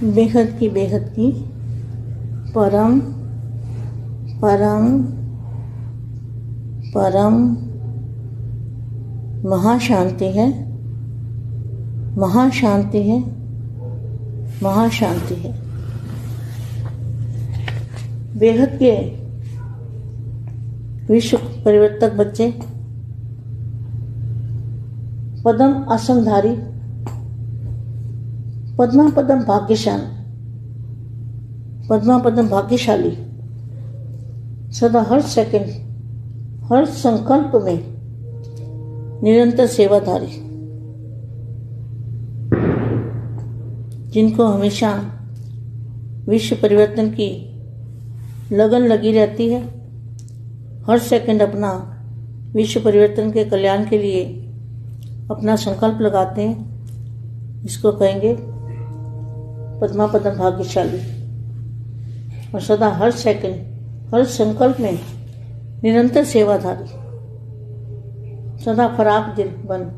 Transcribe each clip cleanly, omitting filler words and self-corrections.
बेहद की परम परम परम महाशांति है, महाशांति है, महाशांति है। बेहद के विश्व परिवर्तक बच्चे, पद्म आसनधारी, पद्मा पद्म भाग्यशाली, पद्मा पद्म भाग्यशाली, सदा हर सेकंड, हर संकल्प में निरंतर सेवाधारी, जिनको हमेशा विश्व परिवर्तन की लगन लगी रहती है, हर सेकंड अपना विश्व परिवर्तन के कल्याण के लिए अपना संकल्प लगाते हैं, इसको कहेंगे पद्मा पद्म भाग्यशाली। और सदा हर सेकंड, हर संकल्प में निरंतर सेवाधारी, सदा फराक दिल बन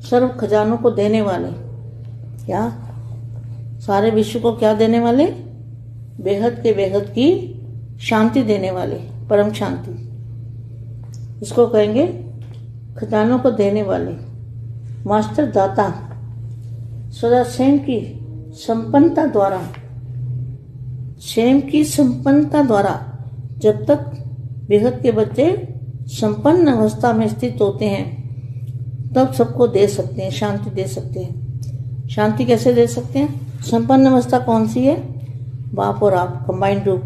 सर्व खजानों को देने वाले, क्या सारे विश्व को क्या देने वाले? बेहद के बेहद की शांति देने वाले, परम शांति। इसको कहेंगे खजानों को देने वाले, मास्टर दाता, सदा स्वयं की संपन्नता द्वारा, स्वयं की संपन्नता द्वारा जब तक बेहद के बच्चे संपन्न अवस्था में स्थित होते हैं तब सबको दे सकते हैं, शांति दे सकते हैं। शांति कैसे दे सकते हैं? संपन्न अवस्था कौन सी है? बाप और आप कंबाइंड रूप,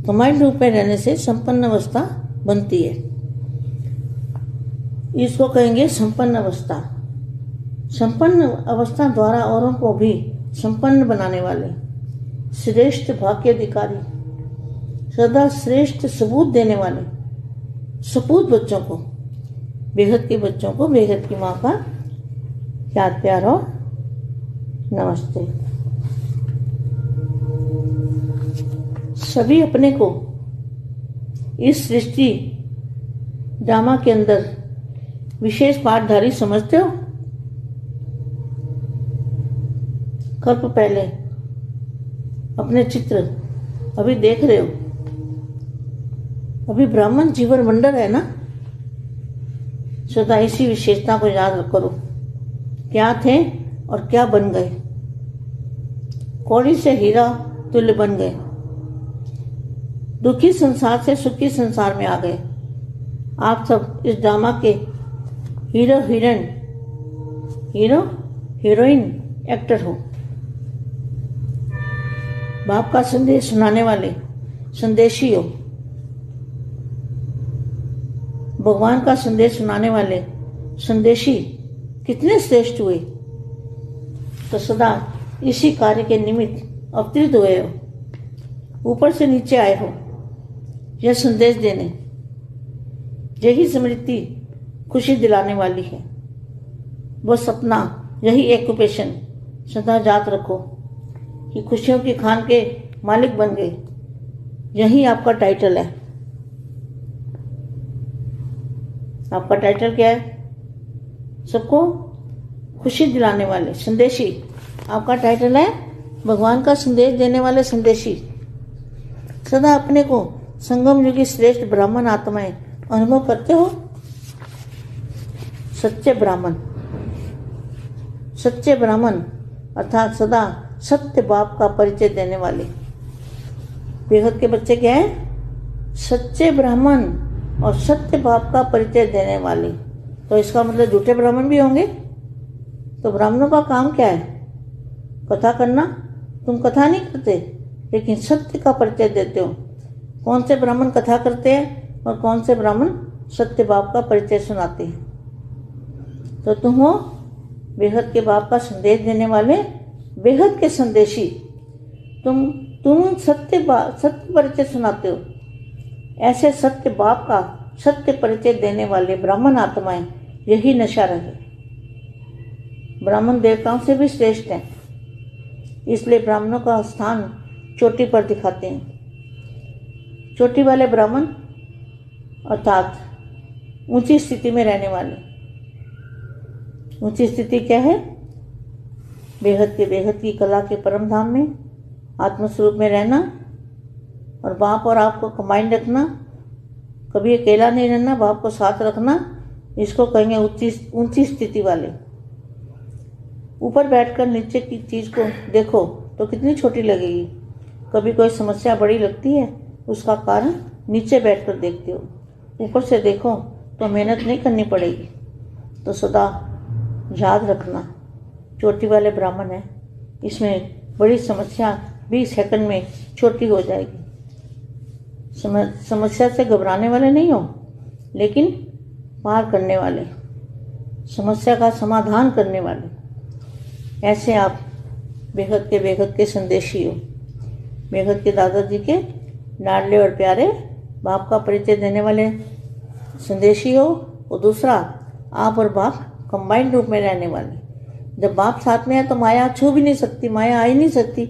कंबाइंड रूप में रहने से संपन्न अवस्था बनती है। इसको कहेंगे संपन्न अवस्था। संपन्न अवस्था द्वारा औरों को भी संपन्न बनाने वाले, श्रेष्ठ भाग्य अधिकारी, सदा श्रेष्ठ सबूत देने वाले, सपूत बच्चों को, बेहद के बच्चों को बेहद की माँ का याद प्यार और नमस्ते। सभी अपने को इस सृष्टि ड्रामा के अंदर विशेष पाठधारी समझते हो? कल्प पहले अपने चित्र अभी देख रहे हो, अभी ब्राह्मण जीवन वंडर है ना। सदा इसी विशेषता को याद करो, क्या थे और क्या बन गए। कौड़ी से हीरा तुल्य बन गए, दुखी संसार से सुखी संसार में आ गए। आप सब इस ड्रामा के हीरो हीरोइन एक्टर हो। बाप का संदेश सुनाने वाले संदेशी हो, भगवान का संदेश सुनाने वाले संदेशी कितने श्रेष्ठ हुए। तो सदा इसी कार्य के निमित्त अवतरित हुए हो, ऊपर से नीचे आए हो यह संदेश देने। यही स्मृति खुशी दिलाने वाली है। बस अपना यही एक्यूपेशन सदा याद रखो कि खुशियों की खान के मालिक बन गए। यही आपका टाइटल है। आपका टाइटल क्या है? सबको खुशी दिलाने वाले संदेशी। आपका टाइटल है भगवान का संदेश देने वाले संदेशी। सदा अपने को संगम युगी श्रेष्ठ ब्राह्मण आत्माएं अनुभव करते हो। सच्चे ब्राह्मण, सच्चे ब्राह्मण अर्थात सदा सत्य बाप का परिचय देने वाले बेहद के बच्चे क्या है? सच्चे ब्राह्मण और सत्य बाप का परिचय देने वाले। तो इसका मतलब झूठे ब्राह्मण भी होंगे। तो ब्राह्मणों का काम क्या है? कथा करना। तुम कथा नहीं करते लेकिन सत्य का परिचय देते हो। कौन से ब्राह्मण कथा करते हैं और कौन से ब्राह्मण सत्य बाप का परिचय सुनाते हैं? तो तुम हो बेहद के बाप का संदेश देने वाले, बेहद के संदेशी। तुम सत्य परिचय सुनाते हो। ऐसे सत्य बाप का सत्य परिचय देने वाले ब्राह्मण आत्माएं, यही नशा रहे। ब्राह्मण देवताओं से भी श्रेष्ठ हैं, इसलिए ब्राह्मणों का स्थान चोटी पर दिखाते हैं। चोटी वाले ब्राह्मण अर्थात ऊंची स्थिति में रहने वाले। ऊंची स्थिति क्या है? बेहद की कला के परम धाम में आत्मस्वरूप में रहना और बाप और आपको कंबाइंड रखना, कभी अकेला नहीं रहना, बाप को साथ रखना, इसको कहेंगे ऊंची स्थिति वाले। ऊपर बैठकर नीचे की चीज़ को देखो तो कितनी छोटी लगेगी। कभी कोई समस्या बड़ी लगती है, उसका कारण नीचे बैठकर देखते हो। ऊपर से देखो तो मेहनत नहीं करनी पड़ेगी। तो सदा याद रखना, चोटी वाले ब्राह्मण है, इसमें बड़ी समस्या 20 सेकंड में छोटी हो जाएगी। समस्या से घबराने वाले नहीं हो, लेकिन पार करने वाले, समस्या का समाधान करने वाले, ऐसे आप बेहद के संदेशी हो। बेहद के दादाजी के लाडले और प्यारे बाप का परिचय देने वाले संदेशी हो। और दूसरा, आप और बाप कंबाइंड रूप में रहने वाले। जब बाप साथ में है तो माया छू भी नहीं सकती, माया आ ही नहीं सकती,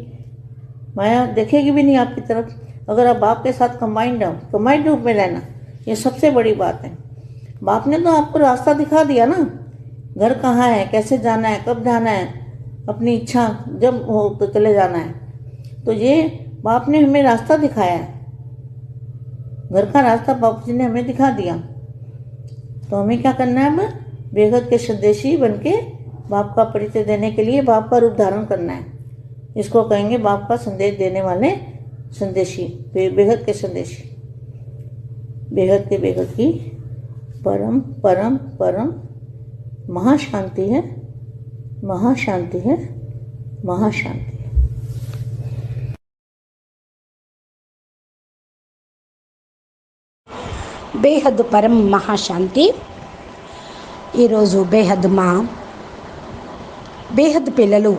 माया देखेगी भी नहीं आपकी तरफ। अगर आप बाप के साथ कंबाइंड हो, कंबाइंड रूप में रहना, ये सबसे बड़ी बात है। बाप ने तो आपको रास्ता दिखा दिया ना, घर कहाँ है, कैसे जाना है, कब जाना है, अपनी इच्छा जब हो तो चले जाना है। तो ये बाप ने हमें रास्ता दिखाया है, घर का रास्ता बाप जी ने हमें दिखा दिया। तो हमें क्या करना है, अब बेहद के संदेशी बनके बाप का परिचय देने के लिए बाप का रूप धारण करना है। इसको कहेंगे बाप का संदेश देने वाले संदेशी, बेहद के संदेशी। बेहद की परम परम परम महाशांति है, महाशांति है, महाशांति है। బేహద్ పరం మహాశాంతి. ఈరోజు బేహద్ పిల్లలు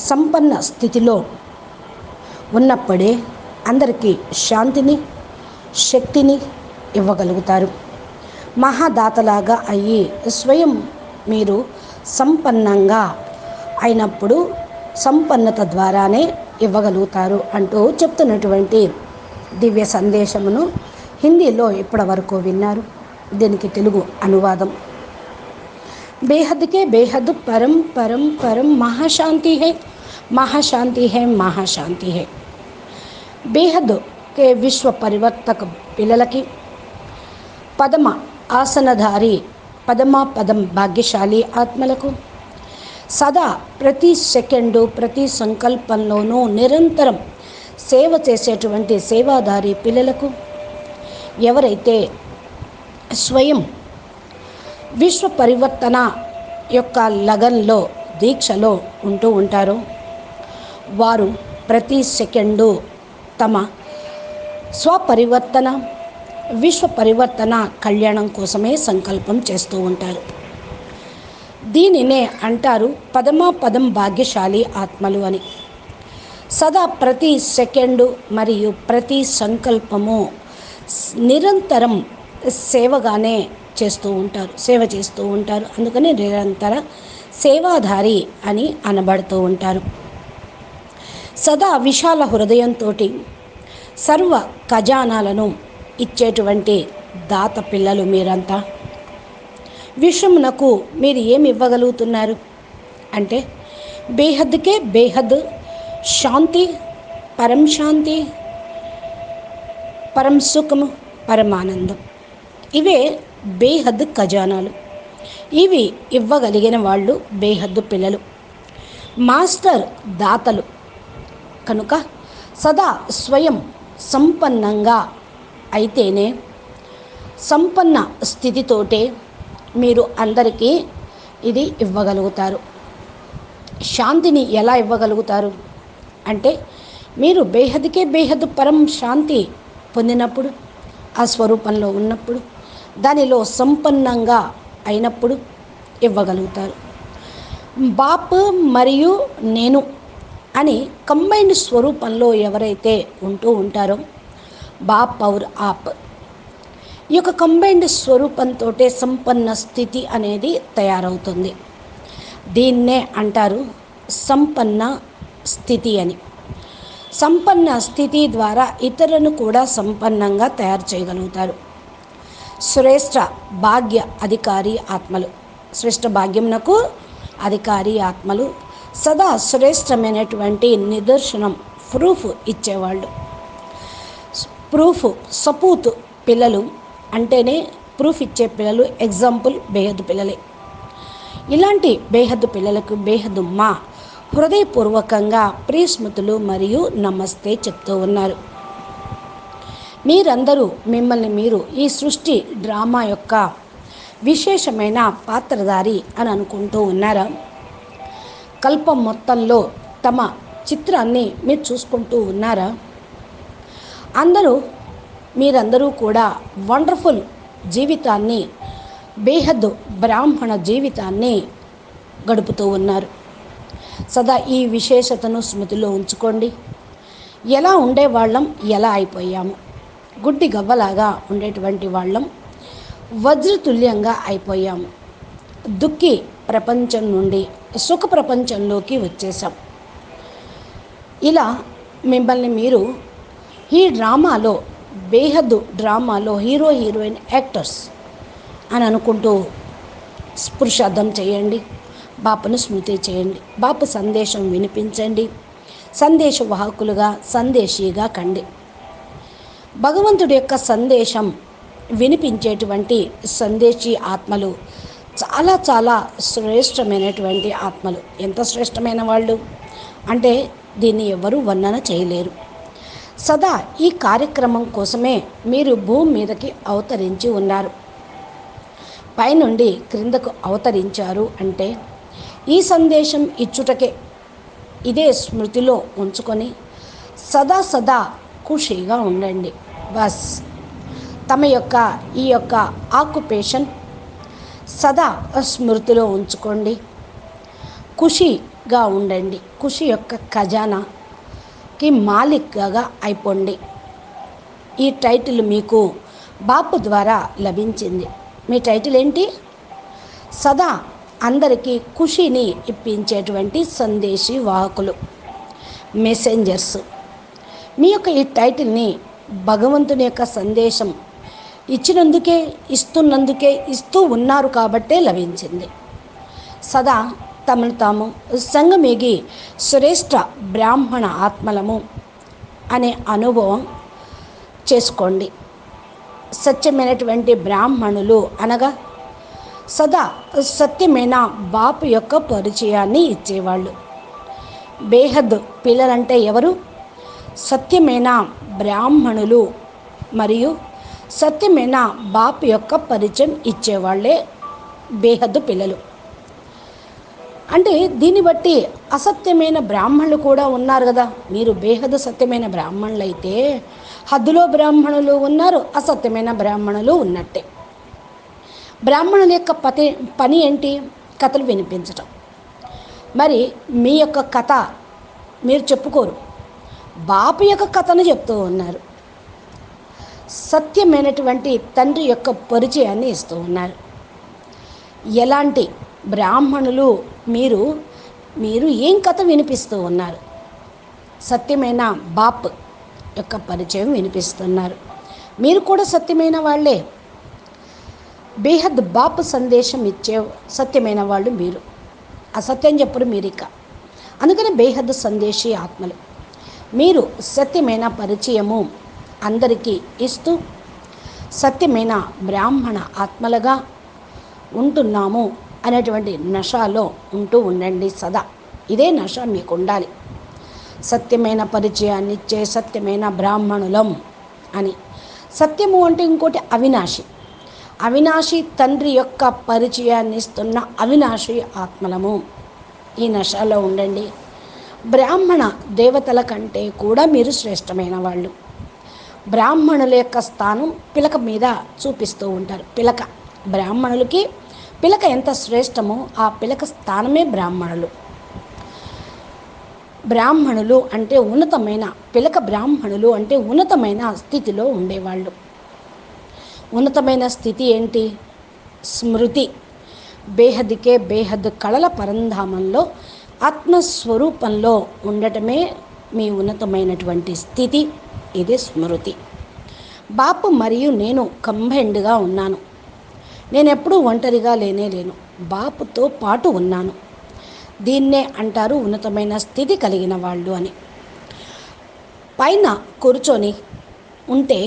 సంపన్న స్థితిలో ఉన్నప్పుడే అందరికీ శాంతిని, శక్తిని ఇవ్వగలుగుతారు. మహాదాతలాగా అయ్యి స్వయం మీరు సంపన్నంగా అయినప్పుడు సంపన్నత ద్వారానే ఇవ్వగలుగుతారు అంటూ చెప్తున్నటువంటి దివ్య సందేశమును హిందీలో ఇప్పటి వరకు విన్నారు. దీనికి తెలుగు అనువాదం. बेहद के बेहद परम परम परम महाशांति है, महाशांति है, महाशांति है. बेहद के विश्व परिवर्तक पिల్లలకి పదమ ఆసనధారి పదం భాగ్యశాలి ఆత్మలకు సదా ప్రతి సెకండు ప్రతి సంకల్పంలోనూ నిరంతరం సేవ చేసేటువంటి సేవాధారి పిల్లలకు ఎవరైతే స్వయం విశ్వ పరివర్తన యొక్క లగన్లో దీక్షలో ఉంటూ ఉంటారో వారు ప్రతి సెకండు తమ స్వపరివర్తన విశ్వ పరివర్తన కళ్యాణం కోసమే సంకల్పం చేస్తూ ఉంటారు. దీనినే అంటారు పదం భాగ్యశాలి ఆత్మలు అని. సదా ప్రతి సెకండు మరియు ప్రతి సంకల్పము నిరంతరం సేవగానే సేవ చేస్తూ ఉంటారు. అందుకని నిరంతర సేవాధారి అని అనబడుతూ ఉంటారు. సదా విశాల హృదయంతో సర్వ ఖజానాలను ఇచ్చేటువంటి దాత పిల్లలు మీరంతా. విశ్వమునకు మీరు ఏమి ఇవ్వగలుగుతున్నారు అంటే బేహద్కే బేహద్ శాంతి, పరం శాంతి, పరం సుఖము, పరమానందం. ఇవే బేహద్ ఖజానాలు. ఇవి ఇవ్వగలిగిన వాళ్ళు బేహద్దు పిల్లలు, మాస్టర్ దాతలు. కనుక సదా స్వయం సంపన్నంగా అయితేనే, సంపన్న స్థితితోటే మీరు అందరికీ ఇది ఇవ్వగలుగుతారు. శాంతిని ఎలా ఇవ్వగలుగుతారు అంటే మీరు బేహద్కే బేహద్ పరం శాంతి పొందినప్పుడు, ఆ స్వరూపంలో ఉన్నప్పుడు, దానిలో సంపన్నంగా అయినప్పుడు ఇవ్వగలుగుతారు. బాప్ మరియు నేను అని కంబైన్డ్ స్వరూపంలో ఎవరైతే ఉంటూ ఉంటారో బాప్ ఔర్ ఆప్, ఈ యొక్క కంబైన్డ్ స్వరూపంతో సంపన్న స్థితి అనేది తయారవుతుంది. దీన్నే అంటారు సంపన్న స్థితి అని. సంపన్న స్థితి ద్వారా ఇతరులను కూడా సంపన్నంగా తయారు చేయగలుగుతారు. శ్రేష్ఠ భాగ్య అధికారి ఆత్మలు, శ్రేష్ఠ భాగ్యమునకు అధికారి ఆత్మలు సదా శ్రేష్టమైనటువంటి నిదర్శనం ప్రూఫ్ ఇచ్చేవాళ్ళు. ప్రూఫ్ సపూత్ పిల్లలు అంటేనే ప్రూఫ్ ఇచ్చే పిల్లలు ఎగ్జాంపుల్ బేహద్దు పిల్లలే. ఇలాంటి బేహద్దు పిల్లలకు బేహద్దు మా హృదయపూర్వకంగా ప్రియస్మృతులు మరియు నమస్తే చెప్తూ ఉన్నారు. మీరందరూ మిమ్మల్ని మీరు ఈ సృష్టి డ్రామా యొక్క విశేషమైన పాత్రధారి అని అనుకుంటూ ఉన్నారా? కల్పం మొత్తంలో తమ చిత్రాన్ని మీరు చూసుకుంటూ ఉన్నారా? మీరందరూ కూడా వండర్ఫుల్ జీవితాన్ని, బేహద్దు బ్రాహ్మణ జీవితాన్ని గడుపుతూ ఉన్నారు. సదా ఈ విశేషతను స్మృతిలో ఉంచుకోండి. ఎలా ఉండేవాళ్ళం, ఎలా అయిపోయాము. గుడ్డి గవ్వలాగా ఉండేటువంటి వాళ్ళం వజ్రతుల్యంగా అయిపోయాము. దుఃఖి ప్రపంచం నుండి సుఖ ప్రపంచంలోకి వచ్చేసాం. ఇలా మిమ్మల్ని మీరు ఈ డ్రామాలో, బేహద్దు డ్రామాలో హీరో హీరోయిన్ యాక్టర్స్ అని అనుకుంటూ పురుషార్థం చేయండి. బాపును స్మృతి చేయండి. బాపు సందేశం వినిపించండి. సందేశవాహకులుగా, సందేశీగా కండి. భగవంతుడి యొక్క సందేశం వినిపించేటువంటి సందేశీ ఆత్మలు చాలా చాలా శ్రేష్టమైనటువంటి ఆత్మలు. ఎంత శ్రేష్టమైన వాళ్ళు అంటే దీన్ని ఎవరూ వర్ణన చేయలేరు. సదా ఈ కార్యక్రమం కోసమే మీరు భూమి మీదకి అవతరించి ఉన్నారు. పైనుండి క్రిందకు అవతరించారు అంటే ఈ సందేశం ఇచ్చుటకే. ఇదే స్మృతిలో ఉంచుకొని సదా సదా ఖుషీగా ఉండండి. బస్ తమ యొక్క ఈ యొక్క ఆక్యుపేషన్ సదా స్మృతిలో ఉంచుకోండి. ఖుషీగా ఉండండి. ఖుషి యొక్క ఖజానాకి మాలిక్గా అయిపోండి. ఈ టైటిల్ మీకు బాపు ద్వారా లభించింది. మీ టైటిల్ ఏంటి? సదా అందరికీ ఖుషీని ఇప్పించేటువంటి సందేశీ వాహకులు, మెసెంజర్స్. మీ యొక్క ఈ టైటిల్ని భగవంతుని యొక్క సందేశం ఇచ్చినందుకే, ఇస్తూ ఉన్నారు కాబట్టే లభించింది. సదా తమను తాము సంగమేగి శ్రేష్ఠ బ్రాహ్మణ ఆత్మలము అనే అనుభవం చేసుకోండి. సత్యమైనటువంటి బ్రాహ్మణులు అనగా సదా సత్యమైన బాపు యొక్క పరిచయాన్ని ఇచ్చేవాళ్ళు. బేహద్ పిల్లలంటే ఎవరు? సత్యమైన బ్రాహ్మణులు మరియు సత్యమైన బాపు యొక్క పరిచయం ఇచ్చేవాళ్ళే బేహద్దు పిల్లలు. అంటే దీన్ని బట్టి అసత్యమైన బ్రాహ్మణులు కూడా ఉన్నారు కదా. మీరు బేహద్దు సత్యమైన బ్రాహ్మణులు అయితే హద్దులో బ్రాహ్మణులు ఉన్నారు, అసత్యమైన బ్రాహ్మణులు ఉన్నట్టే. బ్రాహ్మణుల యొక్క పని ఏంటి? కథలు వినిపించటం. మరి మీ యొక్క కథ మీరు చెప్పుకోరు, బాపు యొక్క కథను చెప్తూ ఉన్నారు. సత్యమైనటువంటి తండ్రి యొక్క పరిచయాన్ని ఇస్తూ ఉన్నారు. ఎలాంటి బ్రాహ్మణులు మీరు ఏం కథ వినిపిస్తూ ఉన్నారు? సత్యమైన బాప్ యొక్క పరిచయం వినిపిస్తున్నారు. మీరు కూడా సత్యమైన వాళ్ళే. బేహద్ బాప్ సందేశం ఇచ్చే సత్యమైన వాళ్ళు మీరు. అసత్యం చెప్పరు మీరిక. అందుకని బేహద్ సందేశీ ఆత్మలు. మీరు సత్యమైన పరిచయము అందరికీ ఇస్తూ సత్యమైన బ్రాహ్మణ ఆత్మలుగా ఉంటున్నాము అనేటువంటి నషాలో ఉంటూ ఉండండి సదా. ఇదే నష మీకు ఉండాలి. సత్యమైన పరిచయాన్ని ఇచ్చే సత్యమైన బ్రాహ్మణులం అని. సత్యము అంటే ఇంకోటి అవినాశి. అవినాశి తండ్రి యొక్క పరిచయాన్ని ఇస్తున్న అవినాశి ఆత్మలము. ఈ నషాలో ఉండండి. బ్రాహ్మణ దేవతల కంటే కూడా మీరు శ్రేష్టమైన వాళ్ళు. బ్రాహ్మణుల యొక్క స్థానం పిలక మీద చూపిస్తూ ఉంటారు. పిలక బ్రాహ్మణులకి పిలక ఎంత శ్రేష్టమో ఆ పిలక స్థానమే బ్రాహ్మణులు. బ్రాహ్మణులు అంటే ఉన్నతమైన, పిలక బ్రాహ్మణులు అంటే ఉన్నతమైన స్థితిలో ఉండేవాళ్ళు. ఉన్నతమైన స్థితి ఏంటి? స్మృతి. బేహద్కే బేహద్ కళల పరంధామంలో ఆత్మస్వరూపంలో ఉండటమే మీ ఉన్నతమైనటువంటి స్థితి. ఇదే స్మృతి. బాపు మరియు నేను కంబైన్డ్గా ఉన్నాను. నేను ఎప్పుడూ ఒంటరిగా లేను. బాపుతో పాటు ఉన్నాను. దీన్నే అంటారు ఉన్నతమైన స్థితి కలిగిన వాళ్ళు అని. పైన కూర్చొని ఉంటే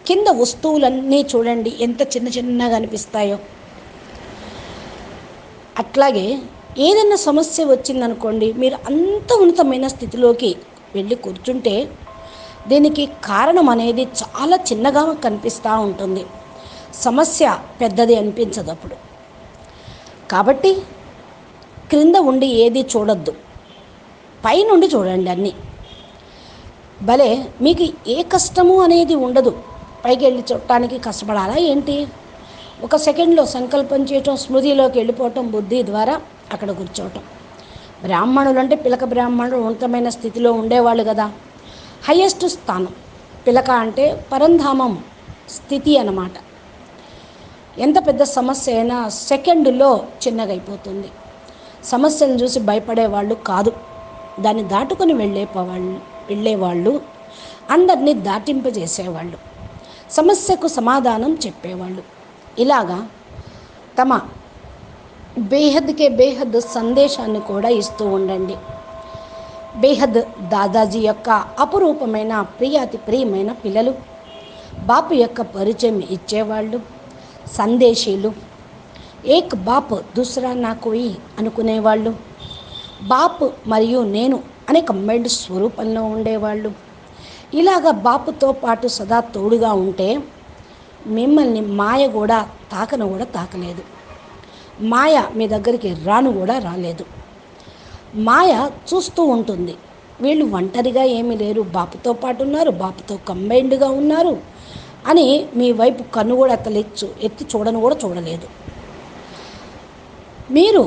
కింద వస్తువులన్నీ చూడండి ఎంత చిన్న చిన్నగా అనిపిస్తాయో. అట్లాగే ఏదైనా సమస్య వచ్చిందనుకోండి, మీరు అంత ఉన్నతమైన స్థితిలోకి వెళ్ళి కూర్చుంటే దీనికి కారణం అనేది చాలా చిన్నగా కనిపిస్తూ ఉంటుంది. సమస్య పెద్దది అనిపించదు అప్పుడు. కాబట్టి క్రింద ఉండి ఏది చూడొద్దు, పైనుండి చూడండి అన్నీ. భలే మీకు ఏ కష్టము అనేది ఉండదు. పైకి వెళ్ళి చూడటానికి కష్టపడాలా ఏంటి? ఒక సెకండ్లో సంకల్పం చేయటం, స్మృతిలోకి వెళ్ళిపోవటం, బుద్ధి ద్వారా అక్కడ కూర్చోవటం. బ్రాహ్మణులు అంటే పిలక బ్రాహ్మణులు ఉన్నతమైన స్థితిలో ఉండేవాళ్ళు కదా. హయ్యెస్ట్ స్థానం పిలక అంటే పరంధామం స్థితి అన్నమాట. ఎంత పెద్ద సమస్య అయినా సెకండ్లో చిన్నగైపోతుంది. సమస్యను చూసి భయపడేవాళ్ళు కాదు, దాన్ని దాటుకొని వెళ్ళేవాళ్ళు, అందరినీ దాటింపజేసేవాళ్ళు, సమస్యకు సమాధానం చెప్పేవాళ్ళు. ఇలాగా తమ బేహద్కే బేహద్ సందేశాన్ని కూడా ఇస్తూ ఉండండి. బేహద్ దాదాజీ యొక్క అపురూపమైన అతి ప్రియమైన పిల్లలు, బాపు యొక్క పరిచయం ఇచ్చేవాళ్ళు, సందేశీలు, ఏక్ బాప్ దూసరా నా కోయి అనుకునేవాళ్ళు, బాప్ మరియు నేను అనే కంబైన్డ్ స్వరూపంలో ఉండేవాళ్ళు. ఇలాగా బాపుతో పాటు సదా తోడుగా ఉంటే మిమ్మల్ని మాయ కూడా తాకలేదు. మాయ మీ దగ్గరికి రాలేదు. మాయ చూస్తూ ఉంటుంది, వీళ్ళు ఒంటరిగా ఏమీ లేరు, బాపుతో పాటు ఉన్నారు, బాపుతో కంబైన్డ్గా ఉన్నారు అని మీ వైపు కన్ను కూడా ఎత్తి చూడలేదు. మీరు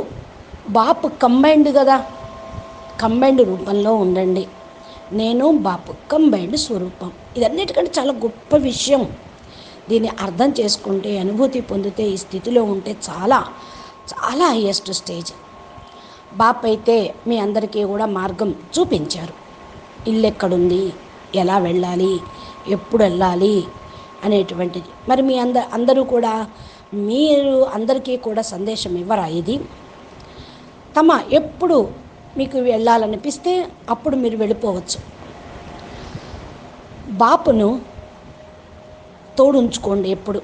బాపు కంబైన్డ్ కదా, కంబైన్డ్ రూపంలో ఉండండి. నేను బాపు కంబైన్డ్ స్వరూపం. ఇదన్నిటికంటే చాలా గొప్ప విషయం. దీన్ని అర్థం చేసుకుంటే, అనుభూతి పొందితే, ఈ స్థితిలో ఉంటే చాలా చాలా హైయెస్ట్ స్టేజ్. బాప్ అయితే మీ అందరికీ కూడా మార్గం చూపించారు. ఇల్లు ఎక్కడుంది, ఎలా వెళ్ళాలి, ఎప్పుడు వెళ్ళాలి అనేటువంటిది. మరి మీ అందరూ కూడా మీరు అందరికీ కూడా సందేశం ఇవ్వరా? ఇది ఎప్పుడు మీకు వెళ్ళాలనిపిస్తే అప్పుడు మీరు వెళ్ళిపోవచ్చు. బాపును తోడుంచుకోండి ఎప్పుడు.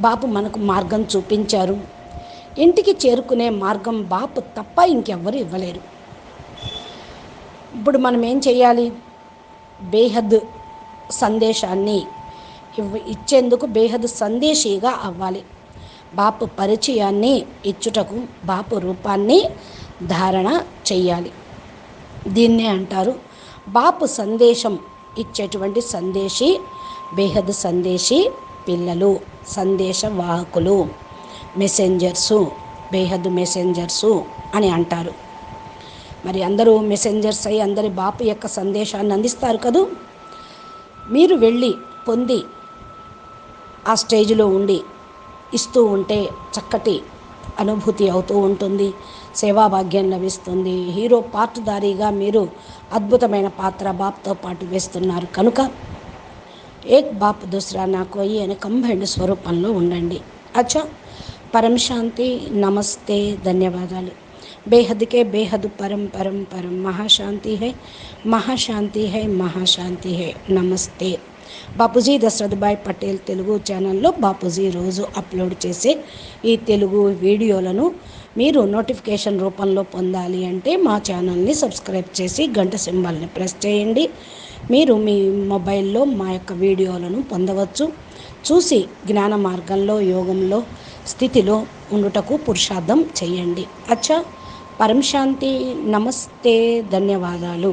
బాపు మనకు మార్గం చూపించారు. ఇంటికి చేరుకునే మార్గం బాపు తప్ప ఇంకెవ్వరు ఇవ్వలేరు. ఇప్పుడు మనం ఏం చేయాలి? బేహద్ సందేశాన్ని ఇచ్చేందుకు బేహద్ సందేశీగా అవ్వాలి. బాపు పరిచయాన్ని ఇచ్చుటకు బాపు రూపాన్ని ధారణ చెయ్యాలి. దీన్నే అంటారు బాపు సందేశం ఇచ్చేటువంటి సందేశీ, బేహద్ సందేశీ పిల్లలు, సందేశ వాహకులు, మెసెంజర్సు, బేహద్ మెసెంజర్సు అని అంటారు. మరి అందరూ మెసెంజర్స్ అయి అందరి బాపు యొక్క సందేశాన్ని అందిస్తారు కదూ. మీరు వెళ్ళి పొంది ఆ స్టేజ్లో ఉండి ఇస్తూ ఉంటే చక్కటి అనుభూతి అవుతూ ఉంటుంది, సేవాభాగ్యం లభిస్తుంది. హీరో పాత్రధారిగా మీరు అద్భుతమైన పాత్ర బాప్తో పాటు వేస్తున్నారు కనుక ఏక్ బాప్ దూసరా నా కోయి అనే కంబైన్డ్ స్వరూపంలో ఉండండి. అచ్చా, పరం శాంతి, నమస్తే, ధన్యవాదాలు. బేహద్కే బేహద్ పరం పరం పరం మహాశాంతి హై, మహాశాంతి హై, మహాశాంతి హై. నమస్తే. బాపూజీ దశరథభాయ్ పటేల్ తెలుగు ఛానల్లో బాపూజీ రోజు అప్లోడ్ చేసే ఈ తెలుగు వీడియోలను మీరు నోటిఫికేషన్ రూపంలో పొందాలి అంటే మా ఛానల్ని సబ్స్క్రైబ్ చేసి గంట సింబల్ని ప్రెస్ చేయండి. మీరు మీ మొబైల్లో మా యొక్క వీడియోలను పొందవచ్చు. చూసి జ్ఞాన మార్గంలో, యోగంలో, స్థితిలో ఉండుటకు పురుషార్థం చేయండి. అచ్చా, పరం శాంతి, నమస్తే, ధన్యవాదాలు.